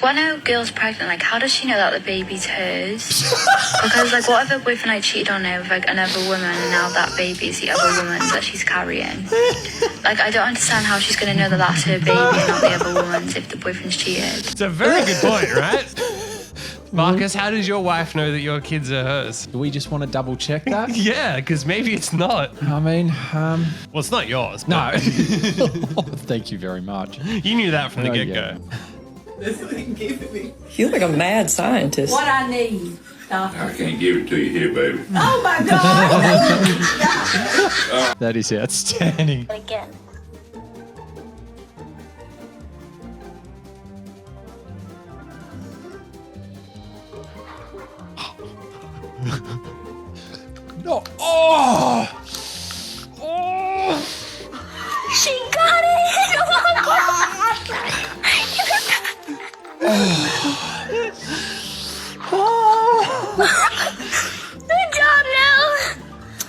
when a girl's pregnant, like, how does she know that the baby's hers? Because, like, what if her boyfriend, like, cheated on her with, like, another woman, and now that baby is the other woman's that she's carrying? Like, I don't understand how she's going to know that that's her baby and not the other woman's if the boyfriend's cheated. It's a very good point, right? Marcus, how does your wife know that your kids are hers? Do we just want to double check that? Yeah, because maybe it's not. I mean, well, it's not yours. no. Thank you very much. You knew that from the get-go. You look like a mad scientist. What I need. I can't give it to you here, baby. Oh my God! That is outstanding. Again. No. Oh! Oh! She got it! Good job,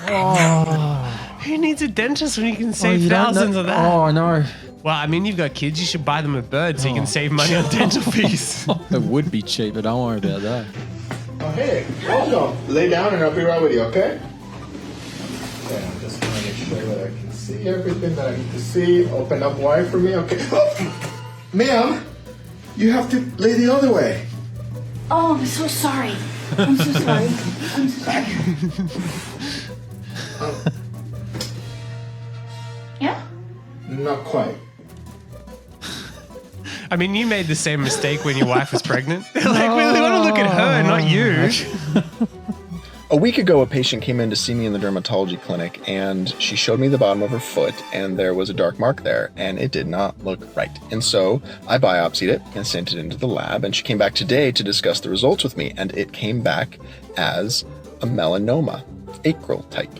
Oh. Who needs a dentist when you can save thousands of that? Oh, I know. Well, I mean, you've got kids. You should buy them a bird so you can save money on dental fees. It would be cheap, but don't worry about that. Oh, hey, welcome. Lay down and I'll be right with you, okay? Okay, I'm just going to make sure that I can see everything that I need to see. Open up wide for me, okay? Oh, ma'am, you have to lay the other way. Oh, I'm so sorry. I'm so sorry. I'm so sorry. Yeah? Not quite. I mean, you made the same mistake when your wife was pregnant. Like, we want to look at her, not you. A week ago, a patient came in to see me in the dermatology clinic, and she showed me the bottom of her foot, and there was a dark mark there, and it did not look right. And so I biopsied it and sent it into the lab, and she came back today to discuss the results with me, and it came back as a melanoma, acral type,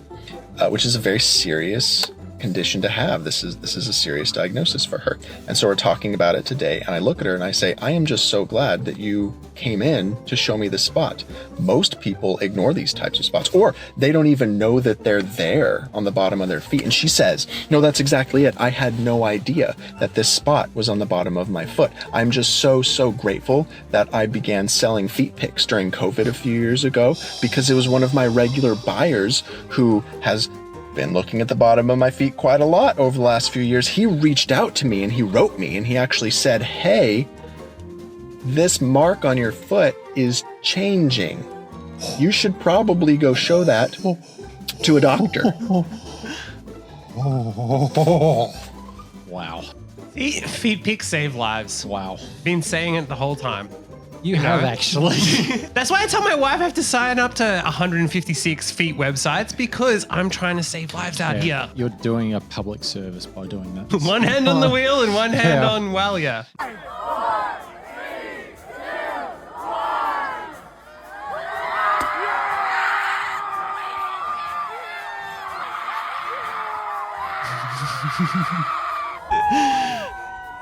which is a very serious condition to have. This is a serious diagnosis for her. And so we're talking about it today, and I look at her and I say, I am just so glad that you came in to show me this spot. Most people ignore these types of spots, or they don't even know that they're there on the bottom of their feet. And she says, no, that's exactly it. I had no idea that this spot was on the bottom of my foot. I'm just so grateful that I began selling feet pics during COVID a few years ago, because it was one of my regular buyers who has been looking at the bottom of my feet quite a lot over the last few years. He reached out to me and he wrote me and he actually said, hey, this mark on your foot is changing. You should probably go show that to a doctor. Wow. Feet pics save lives. Wow. Been saying it the whole time. You have know? actually. That's why I tell my wife I have to sign up to 156 feet websites, because I'm trying to save lives out here. You're doing a public service by doing that. One hand on the wheel and one hand Yeah. on Walia.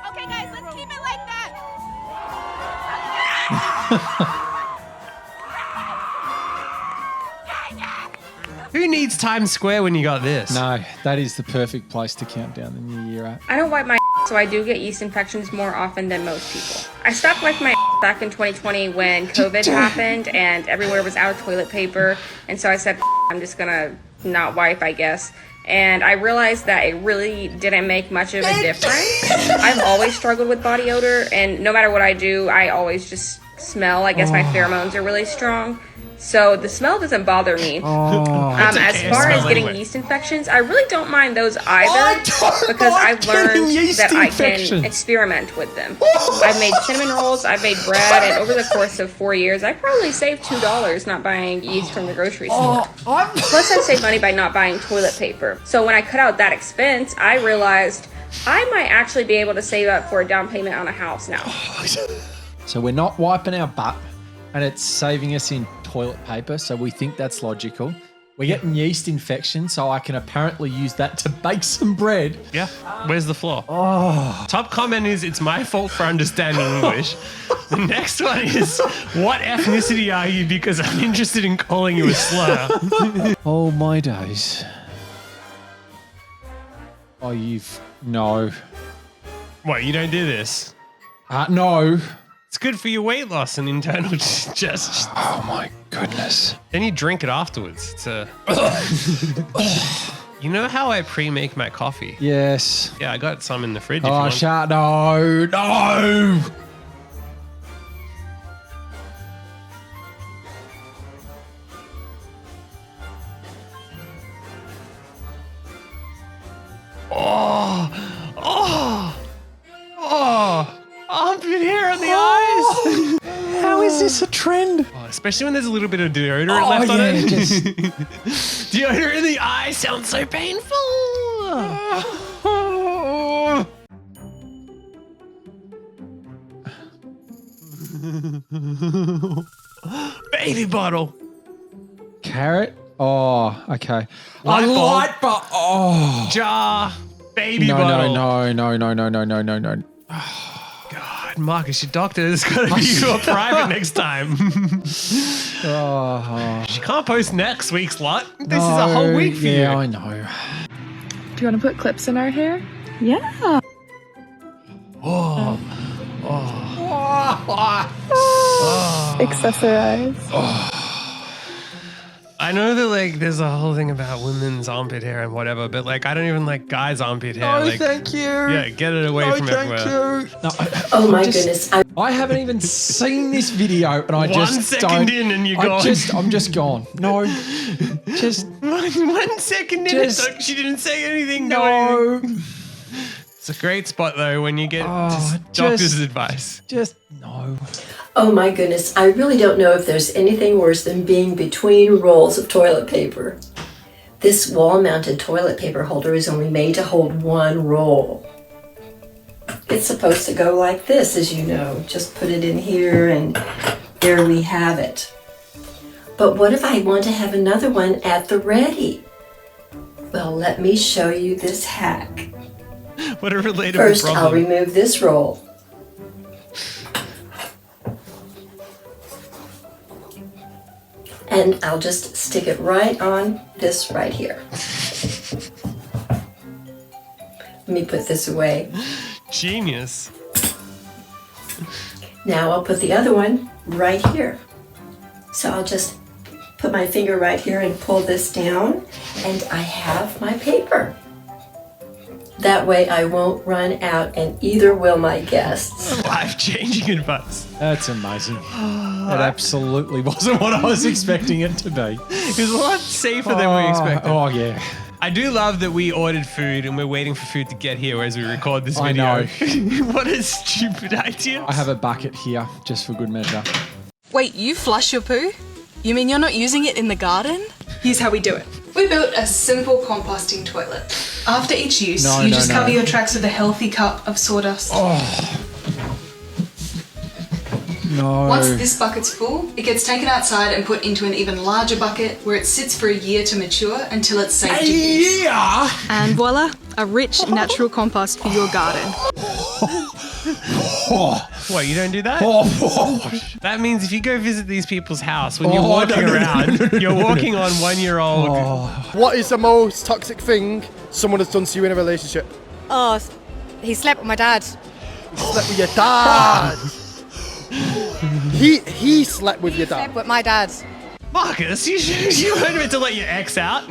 Okay, guys, let's keep it like that. Who needs Times Square when you got this? No, that is the perfect place to count down the new year at. I don't wipe my so I do get yeast infections more often than most people. I stopped wiping my back in 2020 when COVID happened and everywhere was out of toilet paper. And so I said, I'm just gonna not wipe, I guess. And I realized that it really didn't make much of a difference. I've always struggled with body odor, and no matter what I do, I always just smell. I guess my pheromones are really strong. So the smell doesn't bother me. As far as getting yeast infections, I really don't mind those either, because I've learned that I can experiment with them. I've made cinnamon rolls, I've made bread, and over the course of 4 years, I probably saved $2 not buying yeast from the grocery store. Plus, I saved money by not buying toilet paper. So when I cut out that expense, I realized I might actually be able to save up for a down payment on a house now. So we're not wiping our butt, and it's saving us in toilet paper, so we think that's logical. We're getting yeast infection, so I can apparently use that to bake some bread. Yeah. Where's the floor? Oh. Top comment is, it's my fault for understanding English. The next one is, what ethnicity are you? Because I'm interested in calling you a slur. Oh my days. Oh, no. What, you don't do this? No. It's good for your weight loss and internal digestion. Oh my goodness. Then you drink it afterwards. It's a. You know how I pre-make my coffee? Yes. Yeah, I got some in the fridge. If you Oh, want. shut. No. No. Armpit hair on the eyes. How is this a trend? Oh, especially when there's a little bit of deodorant left on it. Deodorant in the eye sounds so painful. Baby bottle. Carrot? Oh, okay. Light bulb. Light bulb. Oh. Jar. Baby No, bottle. no. God, Marcus, your doctor has got to be your private next time. She can't post next week's lot. This is a whole week for you. Yeah, I know. Do you want to put clips in our hair? Yeah. Accessorize. I know that like there's a whole thing about women's armpit hair and whatever, but like I don't even like guys' armpit hair. No, like, thank you. Yeah, get it away from everywhere. You. No, Oh my goodness. I haven't even seen this video, and I just 1 second in and you're gone. I'm just gone. No, just 1 second in, Just- she didn't say anything. no. It's a great spot though when you get Oh, doctor's just- advice. Just no. Oh my goodness. I really don't know if there's anything worse than being between rolls of toilet paper. This wall-mounted toilet paper holder is only made to hold one roll. It's supposed to go like this, as you know. Just put it in here and there we have it. But what if I want to have another one at the ready? Well, let me show you this hack. What a relatable First, problem. I'll remove this roll. And I'll just stick it right on this right here. Let me put this away. Genius. Now I'll put the other one right here. So I'll just put my finger right here and pull this down, and I have my paper. That way I won't run out, and either will my guests. Life-changing advice. That's amazing. That absolutely wasn't what I was expecting it to be. It was a lot safer than we expected. Oh yeah. I do love that we ordered food and we're waiting for food to get here as we record this I video. know. What a stupid idea. I have a bucket here just for good measure. Wait, you flush your poo? You mean you're not using it in the garden? Here's how we do it. We built a simple composting toilet. After each use, you just cover your tracks with a healthy cup of sawdust. No. Once this bucket's full, it gets taken outside and put into an even larger bucket where it sits for a year to mature until it's safe to use. Yeah. And voila, a rich natural compost for your garden. What, you don't do that? That means if you go visit these people's house, when you're Oh, walking no, no, around, no, no, you're no, walking on 1-year-old. What is the most toxic thing someone has done to you in a relationship? Oh, he slept with my dad. Slept with your dad. He slept with your dad. Slept with my dad. Marcus, you weren't meant to let your ex out.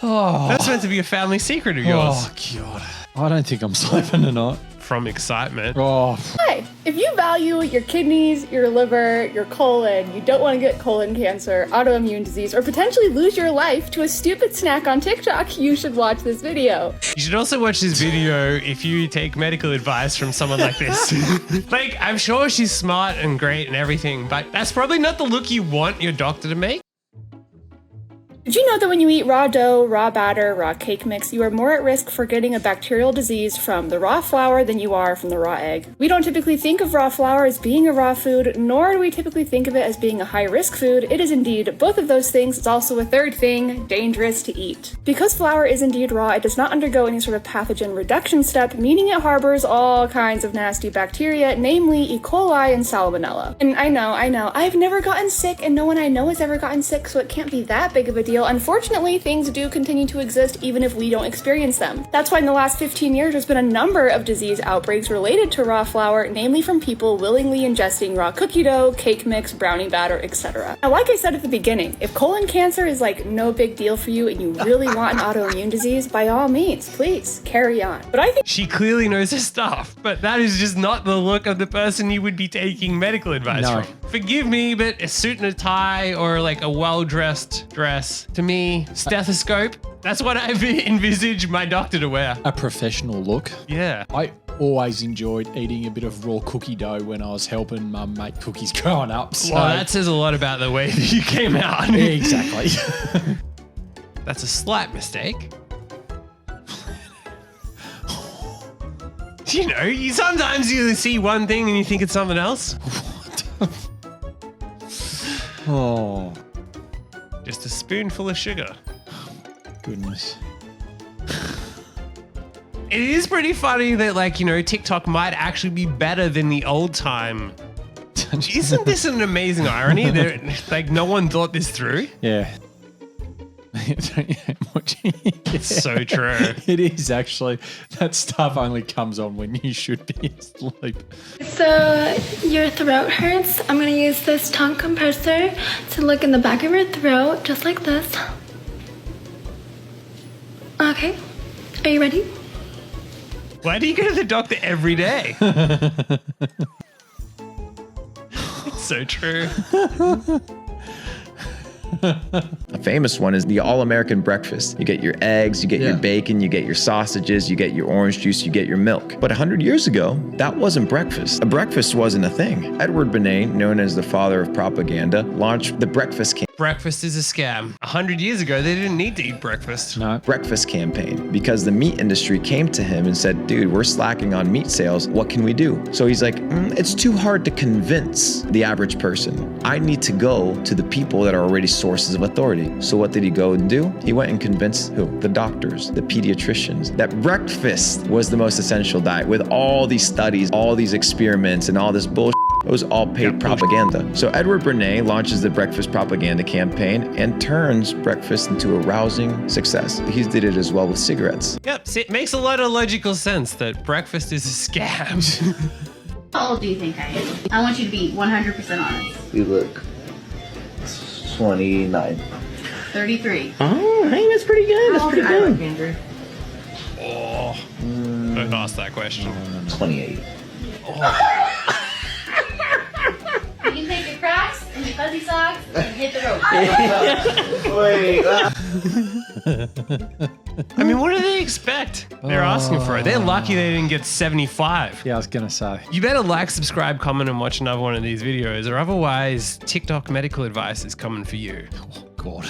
That's meant to be a family secret of yours. Oh god. I don't think I'm sleeping tonight. From excitement. Oh. Hey, if you value your kidneys, your liver, your colon, you don't want to get colon cancer, autoimmune disease, or potentially lose your life to a stupid snack on TikTok, you should watch this video. You should also watch this video if you take medical advice from someone like this. Like, I'm sure she's smart and great and everything, but that's probably not the look you want your doctor to make. Did you know that when you eat raw dough, raw batter, raw cake mix, you are more at risk for getting a bacterial disease from the raw flour than you are from the raw egg? We don't typically think of raw flour as being a raw food, nor do we typically think of it as being a high-risk food. It is indeed both of those things. It's also a third thing, dangerous to eat. Because flour is indeed raw, it does not undergo any sort of pathogen reduction step, meaning it harbors all kinds of nasty bacteria, namely E. coli and salmonella. And I know, I've never gotten sick, and no one I know has ever gotten sick, so it can't be that big of a deal. deal, unfortunately, things do continue to exist even if we don't experience them. That's why in the last 15 years, there's been a number of disease outbreaks related to raw flour, namely from people willingly ingesting raw cookie dough, cake mix, brownie batter, etc. Now, like I said at the beginning, if colon cancer is like no big deal for you and you really want an autoimmune disease, by all means, please carry on. But I think she clearly knows her stuff, but that is just not the look of the person you would be taking medical advice from. Forgive me, but a suit and a tie or like a well-dressed dress, to me, stethoscope, that's what I've envisaged my doctor to wear. A professional look. Yeah. I always enjoyed eating a bit of raw cookie dough when I was helping Mum make cookies growing up. So. Well, that says a lot about the way that you came out. Yeah, exactly. That's a slight mistake. You know, sometimes you see one thing and you think it's something else. Oh. Just a spoonful of sugar. Goodness. It is pretty funny that, like, you know, TikTok might actually be better than the old time. Isn't this an amazing irony that, like, no one thought this through? Yeah. It's so true. It is actually. That stuff only comes on when you should be asleep. So your throat hurts. I'm going to use this tongue compressor to look in the back of your throat, just like this. Okay. Are you ready? Why do you go to the doctor every day? It's so true. A famous one is the all-American breakfast. You get your eggs, you get your bacon, you get your sausages, you get your orange juice, you get your milk. But 100 years ago, that wasn't breakfast. A breakfast wasn't a thing. Edward Benet, known as the father of propaganda, launched the breakfast campaign. Breakfast is a scam. 100 years ago, they didn't need to eat breakfast. No. Breakfast campaign, because the meat industry came to him and said, dude, we're slacking on meat sales. What can we do? So he's like, it's too hard to convince the average person. I need to go to the people that are already sources of authority. So what did he go and do? He went and convinced who? The doctors, the pediatricians, that breakfast was the most essential diet. With all these studies, all these experiments, and all this bullshit, it was all paid propaganda. So Edward Bernays launches the breakfast propaganda campaign and turns breakfast into a rousing success. He did it as well with cigarettes. Yep, it makes a lot of logical sense that breakfast is a scam. How old do you think I am? I want you to be 100% honest. You look 29. 33. Oh, hey, that's pretty good. That's pretty good. Andrew. Oh, don't ask that question. 28. Oh. You can take your Crocs and your fuzzy socks and hit the road. Wait. I mean, what do they expect? They're asking for it. They're lucky they didn't get 75. Yeah, I was going to say. You better like, subscribe, comment, and watch another one of these videos, or otherwise TikTok medical advice is coming for you. Oh, God.